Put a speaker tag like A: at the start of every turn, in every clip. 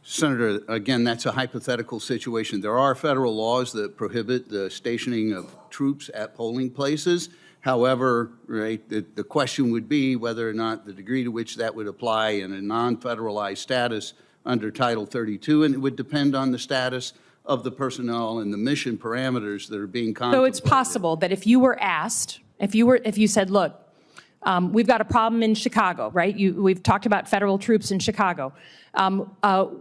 A: Senator, again, that's a hypothetical situation. There are federal laws that prohibit the stationing of troops at polling places. However, right, the question would be whether or not the degree to which that would apply in a non-federalized status under Title 32, and it would depend on the status of the personnel and the mission parameters that are being contemplated.
B: So it's possible that if you were asked, if you said, look, we've got a problem in Chicago, right? We've talked about federal troops in Chicago.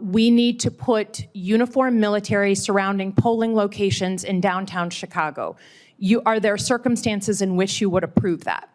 B: We need to put uniformed military surrounding polling locations in downtown Chicago. Are there circumstances in which you would approve that?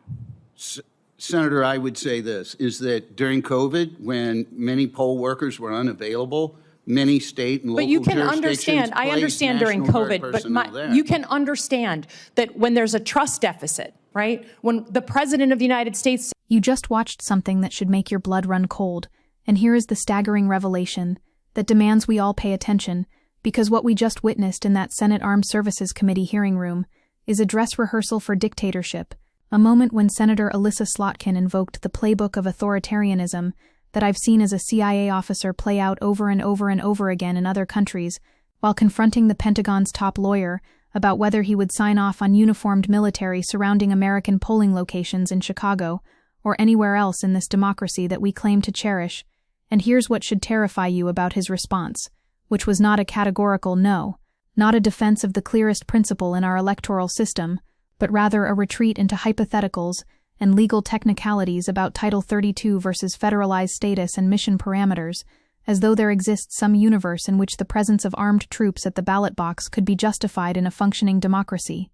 A: Senator, I would say this, is that during COVID, when many poll workers were unavailable, many state and local jurisdictions
B: But you can understand, I understand during COVID, but you can understand that when there's a trust deficit, right? When the President of the United States...
C: You just watched something that should make your blood run cold, and here is the staggering revelation that demands we all pay attention, because what we just witnessed in that Senate Armed Services Committee hearing room is a dress rehearsal for dictatorship, a moment when Senator Alyssa Slotkin invoked the playbook of authoritarianism that I've seen as a CIA officer play out over and over and over again in other countries, while confronting the Pentagon's top lawyer about whether he would sign off on uniformed military surrounding American polling locations in Chicago or anywhere else in this democracy that we claim to cherish. And here's what should terrify you about his response, which was not a categorical no, not a defense of the clearest principle in our electoral system, but rather a retreat into hypotheticals and legal technicalities about Title 32 versus federalized status and mission parameters, as though there exists some universe in which the presence of armed troops at the ballot box could be justified in a functioning democracy.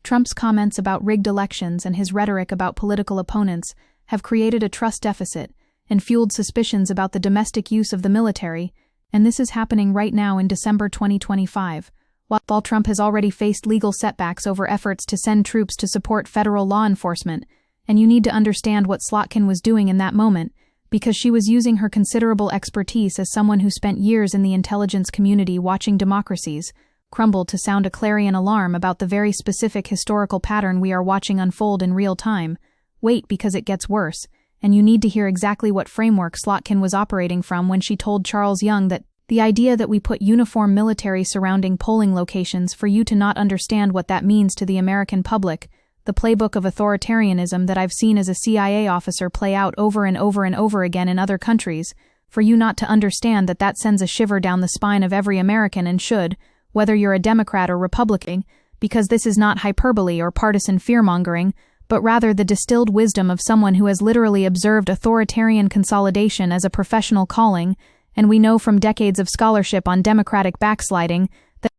C: Trump's comments about rigged elections and his rhetoric about political opponents have created a trust deficit and fueled suspicions about the domestic use of the military, and this is happening right now in December 2025, while Trump has already faced legal setbacks over efforts to send troops to support federal law enforcement. And you need to understand what Slotkin was doing in that moment, because she was using her considerable expertise as someone who spent years in the intelligence community watching democracies crumble to sound a clarion alarm about the very specific historical pattern we are watching unfold in real time. Wait, because it gets worse, and you need to hear exactly what framework Slotkin was operating from when she told Charles Young that the idea that we put uniform military surrounding polling locations for you to not understand what that means to the American public, the playbook of authoritarianism that I've seen as a CIA officer play out over and over and over again in other countries, for you not to understand that sends a shiver down the spine of every American and should, whether you're a Democrat or Republican, because this is not hyperbole or partisan fear-mongering, but rather the distilled wisdom of someone who has literally observed authoritarian consolidation as a professional calling, and we know from decades of scholarship on democratic backsliding that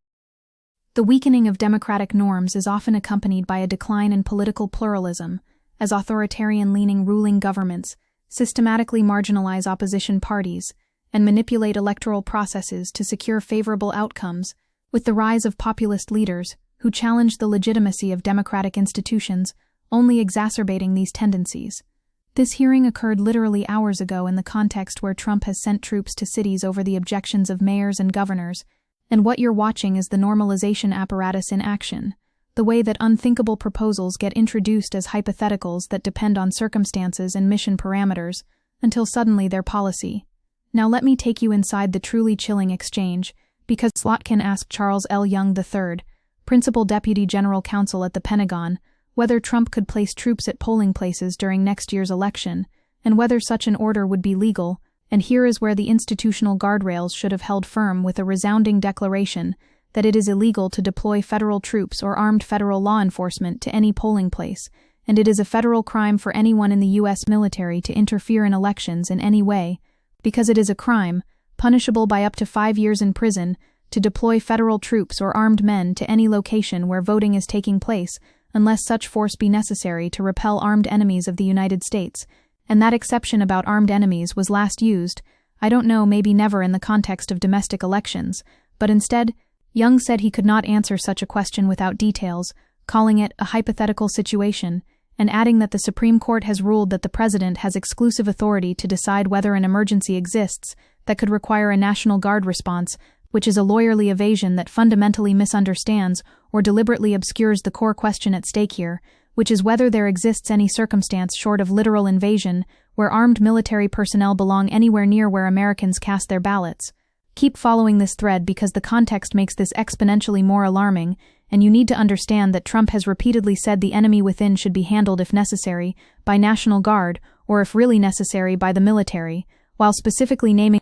C: the weakening of democratic norms is often accompanied by a decline in political pluralism, as authoritarian-leaning ruling governments systematically marginalize opposition parties and manipulate electoral processes to secure favorable outcomes, with the rise of populist leaders who challenge the legitimacy of democratic institutions, only exacerbating these tendencies. This hearing occurred literally hours ago in the context where Trump has sent troops to cities over the objections of mayors and governors, and what you're watching is the normalization apparatus in action, the way that unthinkable proposals get introduced as hypotheticals that depend on circumstances and mission parameters, until suddenly they're policy. Now let me take you inside the truly chilling exchange, because Slotkin asked Charles L. Young III, Principal Deputy General Counsel at the Pentagon, whether Trump could place troops at polling places during next year's election, and whether such an order would be legal. And here is where the institutional guardrails should have held firm with a resounding declaration that it is illegal to deploy federal troops or armed federal law enforcement to any polling place, and it is a federal crime for anyone in the U.S. military to interfere in elections in any way, because it is a crime, punishable by up to 5 years in prison, to deploy federal troops or armed men to any location where voting is taking place, unless such force be necessary to repel armed enemies of the United States. And that exception about armed enemies was last used, I don't know, maybe never in the context of domestic elections, but instead, Young said he could not answer such a question without details, calling it a hypothetical situation, and adding that the Supreme Court has ruled that the President has exclusive authority to decide whether an emergency exists that could require a National Guard response, which is a lawyerly evasion that fundamentally misunderstands or deliberately obscures the core question at stake here, which is whether there exists any circumstance short of literal invasion where armed military personnel belong anywhere near where Americans cast their ballots. Keep following this thread because the context makes this exponentially more alarming, and you need to understand that Trump has repeatedly said the enemy within should be handled if necessary by National Guard or if really necessary by the military, while specifically naming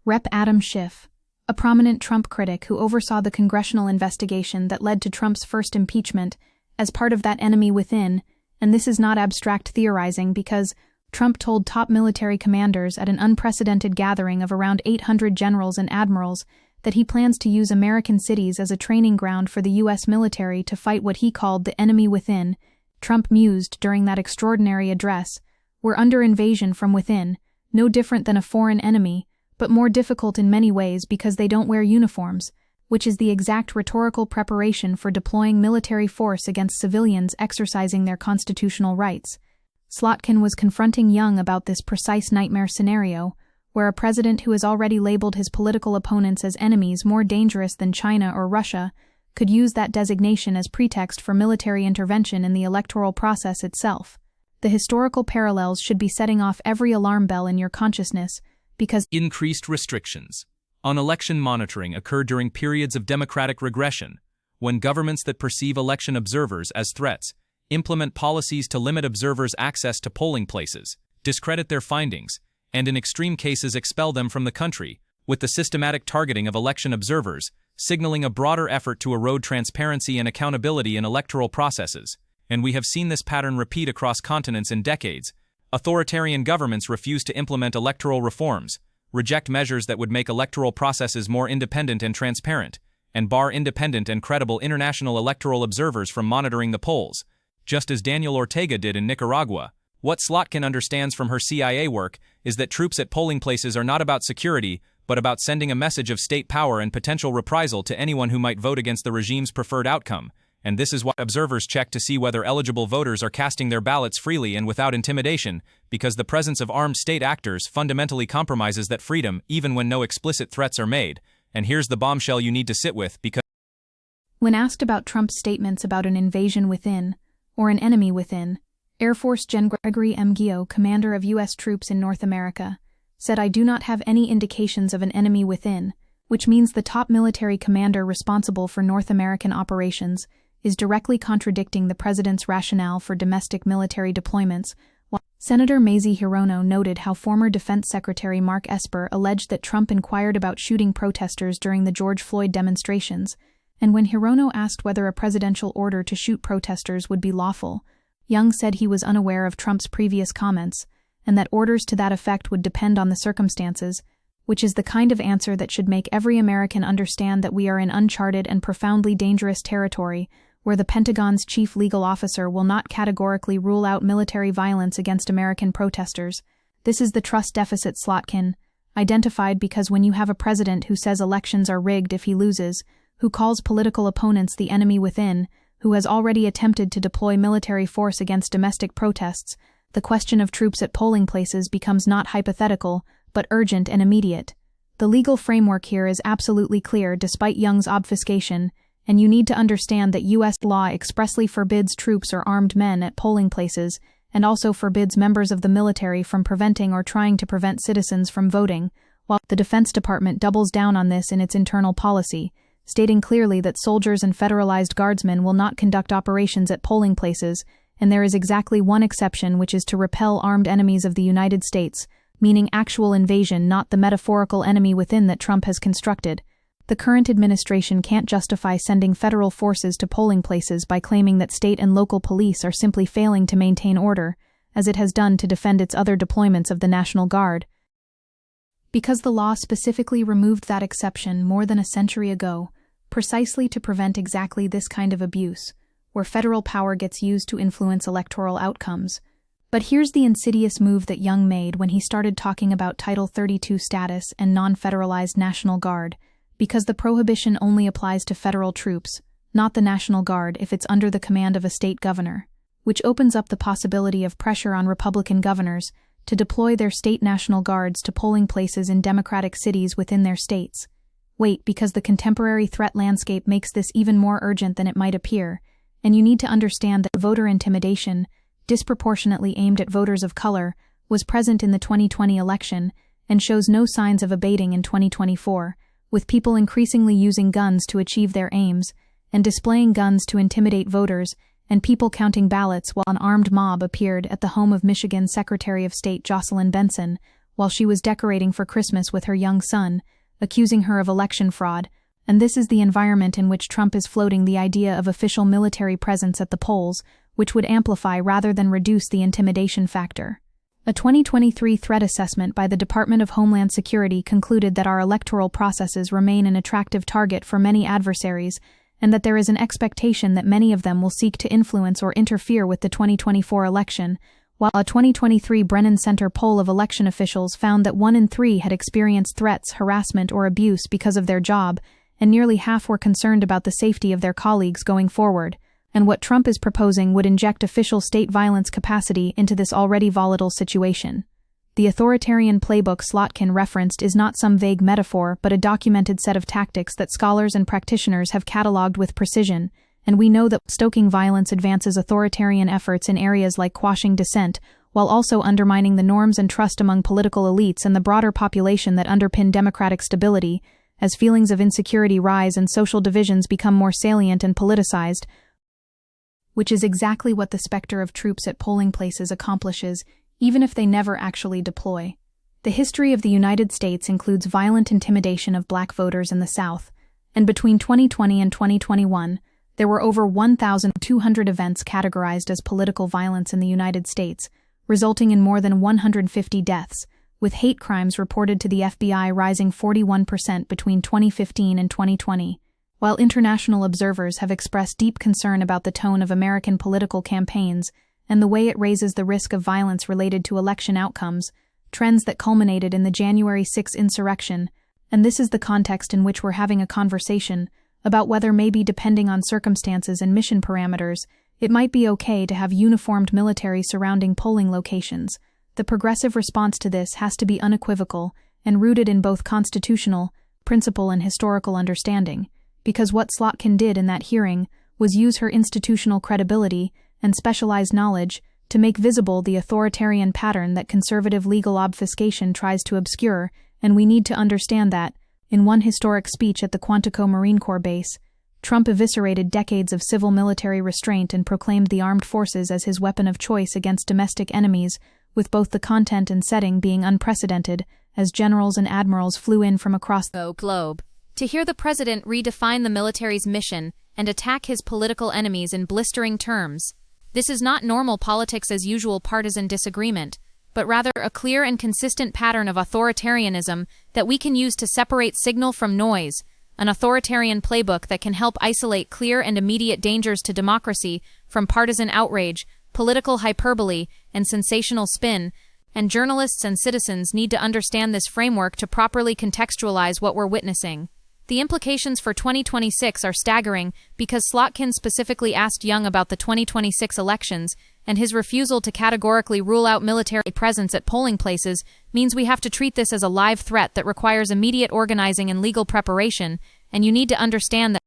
C: Rep. Adam Schiff, a prominent Trump critic who oversaw the congressional investigation that led to Trump's first impeachment, as part of that enemy within, and this is not abstract theorizing because Trump told top military commanders at an unprecedented gathering of around 800 generals and admirals that he plans to use American cities as a training ground for the U.S. military to fight what he called the enemy within. Trump mused during that extraordinary address, "We're under invasion from within, no different than a foreign enemy, but more difficult in many ways because they don't wear uniforms," which is the exact rhetorical preparation for deploying military force against civilians exercising their constitutional rights. Slotkin was confronting Young about this precise nightmare scenario, where a president who has already labeled his political opponents as enemies more dangerous than China or Russia could use that designation as pretext for military intervention in the electoral process itself. The historical parallels should be setting off every alarm bell in your consciousness, because
D: increased restrictions on election monitoring occur during periods of democratic regression, when governments that perceive election observers as threats implement policies to limit observers' access to polling places, discredit their findings, and in extreme cases expel them from the country, with the systematic targeting of election observers, signaling a broader effort to erode transparency and accountability in electoral processes. And we have seen this pattern repeat across continents in decades. Authoritarian governments refuse to implement electoral reforms, reject measures that would make electoral processes more independent and transparent, and bar independent and credible international electoral observers from monitoring the polls, just as Daniel Ortega did in Nicaragua. What Slotkin understands from her CIA work is that troops at polling places are not about security, but about sending a message of state power and potential reprisal to anyone who might vote against the regime's preferred outcome. And this is why observers check to see whether eligible voters are casting their ballots freely and without intimidation, because the presence of armed state actors fundamentally compromises that freedom even when no explicit threats are made. And here's the bombshell you need to sit with, because
C: when asked about Trump's statements about an invasion within, or an enemy within, Air Force Gen. Gregory M. Gio, commander of U.S. troops in North America, said, "I do not have any indications of an enemy within," which means the top military commander responsible for North American operations is directly contradicting the president's rationale for domestic military deployments. While Senator Mazie Hirono noted how former Defense Secretary Mark Esper alleged that Trump inquired about shooting protesters during the George Floyd demonstrations, and when Hirono asked whether a presidential order to shoot protesters would be lawful, Young said he was unaware of Trump's previous comments, and that orders to that effect would depend on the circumstances, which is the kind of answer that should make every American understand that we are in uncharted and profoundly dangerous territory, where the Pentagon's chief legal officer will not categorically rule out military violence against American protesters. This is the trust deficit Slotkin identified, because when you have a president who says elections are rigged if he loses, who calls political opponents the enemy within, who has already attempted to deploy military force against domestic protests, the question of troops at polling places becomes not hypothetical, but urgent and immediate. The legal framework here is absolutely clear despite Young's obfuscation, and you need to understand that U.S. law expressly forbids troops or armed men at polling places, and also forbids members of the military from preventing or trying to prevent citizens from voting, while the Defense Department doubles down on this in its internal policy, stating clearly that soldiers and federalized guardsmen will not conduct operations at polling places, and there is exactly one exception, which is to repel armed enemies of the United States, meaning actual invasion, not the metaphorical enemy within that Trump has constructed. The current administration can't justify sending federal forces to polling places by claiming that state and local police are simply failing to maintain order, as it has done to defend its other deployments of the National Guard. Because the law specifically removed that exception more than a century ago, precisely to prevent exactly this kind of abuse, where federal power gets used to influence electoral outcomes. But here's the insidious move that Young made when he started talking about Title 32 status and non-federalized National Guard, because the prohibition only applies to federal troops, not the National Guard if it's under the command of a state governor, which opens up the possibility of pressure on Republican governors to deploy their state National Guards to polling places in Democratic cities within their states. Wait, because the contemporary threat landscape makes this even more urgent than it might appear, and you need to understand that voter intimidation, disproportionately aimed at voters of color, was present in the 2020 election, and shows no signs of abating in 2024, with people increasingly using guns to achieve their aims, and displaying guns to intimidate voters, and people counting ballots while an armed mob appeared at the home of Michigan Secretary of State Jocelyn Benson while she was decorating for Christmas with her young son, accusing her of election fraud. And this is the environment in which Trump is floating the idea of official military presence at the polls, which would amplify rather than reduce the intimidation factor. A 2023 threat assessment by the Department of Homeland Security concluded that our electoral processes remain an attractive target for many adversaries, and that there is an expectation that many of them will seek to influence or interfere with the 2024 election, while a 2023 Brennan Center poll of election officials found that 1 in 3 had experienced threats, harassment, or abuse because of their job, and nearly half were concerned about the safety of their colleagues going forward. And what Trump is proposing would inject official state violence capacity into this already volatile situation. The authoritarian playbook Slotkin referenced is not some vague metaphor but a documented set of tactics that scholars and practitioners have catalogued with precision, and we know that stoking violence advances authoritarian efforts in areas like quashing dissent, while also undermining the norms and trust among political elites and the broader population that underpin democratic stability, as feelings of insecurity rise and social divisions become more salient and politicized, which is exactly what the specter of troops at polling places accomplishes, even if they never actually deploy. The history of the United States includes violent intimidation of black voters in the South, and between 2020 and 2021, there were over 1,200 events categorized as political violence in the United States, resulting in more than 150 deaths, with hate crimes reported to the FBI rising 41% between 2015 and 2020. While international observers have expressed deep concern about the tone of American political campaigns and the way it raises the risk of violence related to election outcomes, trends that culminated in the January 6 insurrection, and this is the context in which we're having a conversation about whether maybe depending on circumstances and mission parameters, it might be okay to have uniformed military surrounding polling locations. The progressive response to this has to be unequivocal and rooted in both constitutional, principle, and historical understanding, because what Slotkin did in that hearing was use her institutional credibility and specialized knowledge to make visible the authoritarian pattern that conservative legal obfuscation tries to obscure, and we need to understand that, in one historic speech at the Quantico Marine Corps base, Trump eviscerated decades of civil military restraint and proclaimed the armed forces as his weapon of choice against domestic enemies, with both the content and setting being unprecedented, as generals and admirals flew in from across the globe. To hear the president redefine the military's mission and attack his political enemies in blistering terms, this is not normal politics as usual partisan disagreement, but rather a clear and consistent pattern of authoritarianism that we can use to separate signal from noise, an authoritarian playbook that can help isolate clear and immediate dangers to democracy from partisan outrage, political hyperbole, and sensational spin, and journalists and citizens need to understand this framework to properly contextualize what we're witnessing. The implications for 2026 are staggering because Slotkin specifically asked Young about the 2026 elections, and his refusal to categorically rule out military presence at polling places means we have to treat this as a live threat that requires immediate organizing and legal preparation, and you need to understand that.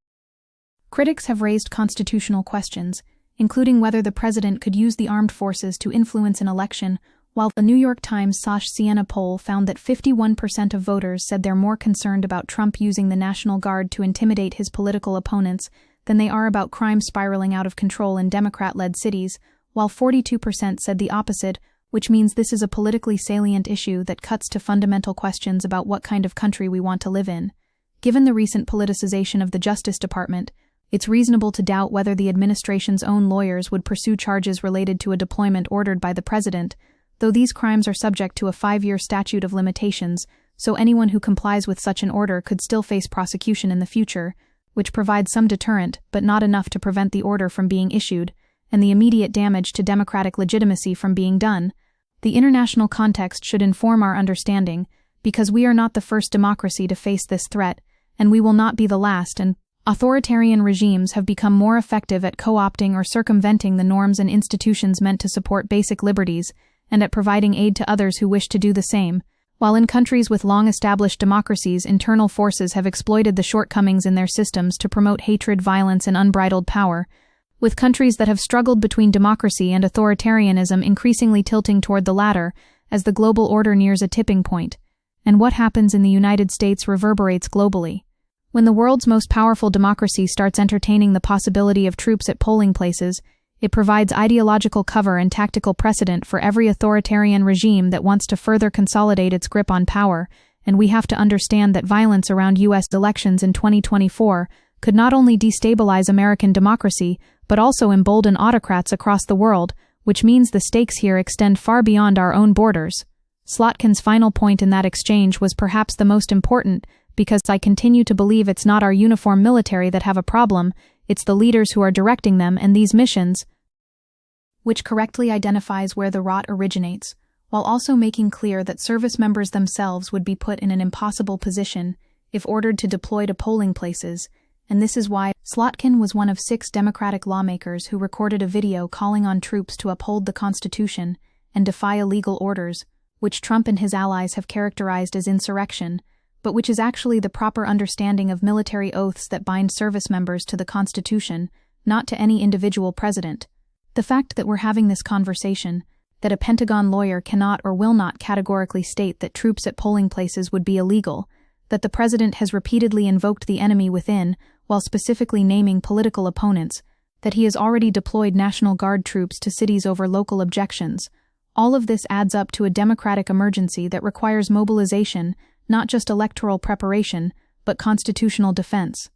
C: Critics have raised constitutional questions, including whether the president could use the armed forces to influence an election, while the New York Times Siena poll found that 51% of voters said they're more concerned about Trump using the National Guard to intimidate his political opponents than they are about crime spiraling out of control in Democrat-led cities, while 42% said the opposite, which means this is a politically salient issue that cuts to fundamental questions about what kind of country we want to live in. Given the recent politicization of the Justice Department, it's reasonable to doubt whether the administration's own lawyers would pursue charges related to a deployment ordered by the president, though these crimes are subject to a 5-year statute of limitations, so anyone who complies with such an order could still face prosecution in the future, which provides some deterrent but not enough to prevent the order from being issued, and the immediate damage to democratic legitimacy from being done. The international context should inform our understanding, because we are not the first democracy to face this threat, and we will not be the last, and authoritarian regimes have become more effective at co-opting or circumventing the norms and institutions meant to support basic liberties, and at providing aid to others who wish to do the same, while in countries with long-established democracies, internal forces have exploited the shortcomings in their systems to promote hatred, violence, and unbridled power, with countries that have struggled between democracy and authoritarianism increasingly tilting toward the latter as the global order nears a tipping point. and what happens in the United States reverberates globally. When the world's most powerful democracy starts entertaining the possibility of troops at polling places, it provides ideological cover and tactical precedent for every authoritarian regime that wants to further consolidate its grip on power, and we have to understand that violence around U.S. elections in 2024 could not only destabilize American democracy, but also embolden autocrats across the world, which means the stakes here extend far beyond our own borders. Slotkin's final point in that exchange was perhaps the most important, because I continue to believe it's not our uniformed military that have a problem, it's the leaders who are directing them and these missions, which correctly identifies where the rot originates, while also making clear that service members themselves would be put in an impossible position if ordered to deploy to polling places, and this is why Slotkin was one of 6 Democratic lawmakers who recorded a video calling on troops to uphold the Constitution and defy illegal orders, which Trump and his allies have characterized as insurrection, but which is actually the proper understanding of military oaths that bind service members to the Constitution, not to any individual president. The fact that we're having this conversation, that a Pentagon lawyer cannot or will not categorically state that troops at polling places would be illegal, that the president has repeatedly invoked the enemy within, while specifically naming political opponents, that he has already deployed National Guard troops to cities over local objections, all of this adds up to a democratic emergency that requires mobilization, not just electoral preparation, but constitutional defense.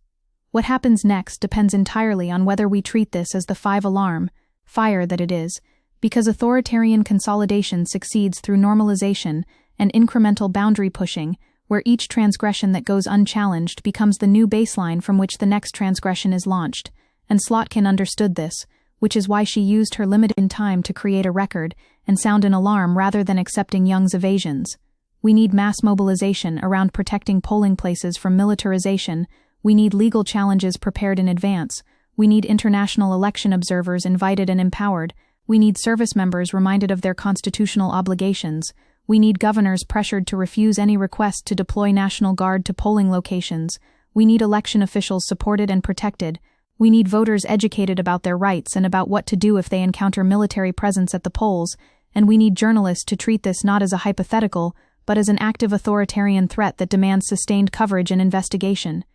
C: What happens next depends entirely on whether we treat this as the 5-alarm fire that it is, because authoritarian consolidation succeeds through normalization and incremental boundary pushing, where each transgression that goes unchallenged becomes the new baseline from which the next transgression is launched, and Slotkin understood this, which is why she used her limited time to create a record and sound an alarm rather than accepting Young's evasions. We need mass mobilization around protecting polling places from militarization. We need legal challenges prepared in advance. We need international election observers invited and empowered. We need service members reminded of their constitutional obligations. We need governors pressured to refuse any request to deploy National Guard to polling locations. We need election officials supported and protected. We need voters educated about their rights and about what to do if they encounter military presence at the polls. And we need journalists to treat this not as a hypothetical, but as an active authoritarian threat that demands sustained coverage and investigation.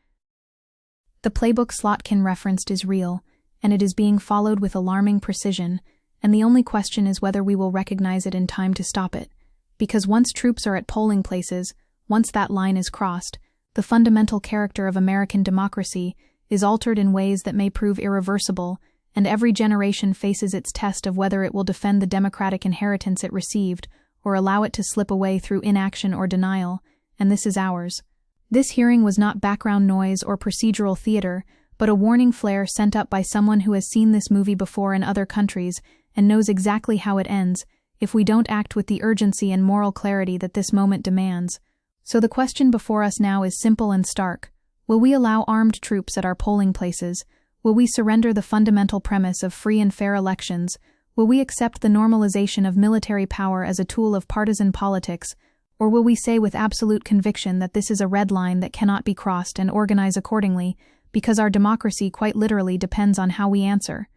C: The playbook Slotkin referenced is real, and it is being followed with alarming precision, and the only question is whether we will recognize it in time to stop it. Because once troops are at polling places, once that line is crossed, the fundamental character of American democracy is altered in ways that may prove irreversible, and every generation faces its test of whether it will defend the democratic inheritance it received or allow it to slip away through inaction or denial, and this is ours. This hearing was not background noise or procedural theater, but a warning flare sent up by someone who has seen this movie before in other countries and knows exactly how it ends, if we don't act with the urgency and moral clarity that this moment demands. So the question before us now is simple and stark. Will we allow armed troops at our polling places? Will we surrender the fundamental premise of free and fair elections? Will we accept the normalization of military power as a tool of partisan politics? Or will we say with absolute conviction that this is a red line that cannot be crossed and organize accordingly, because our democracy quite literally depends on how we answer?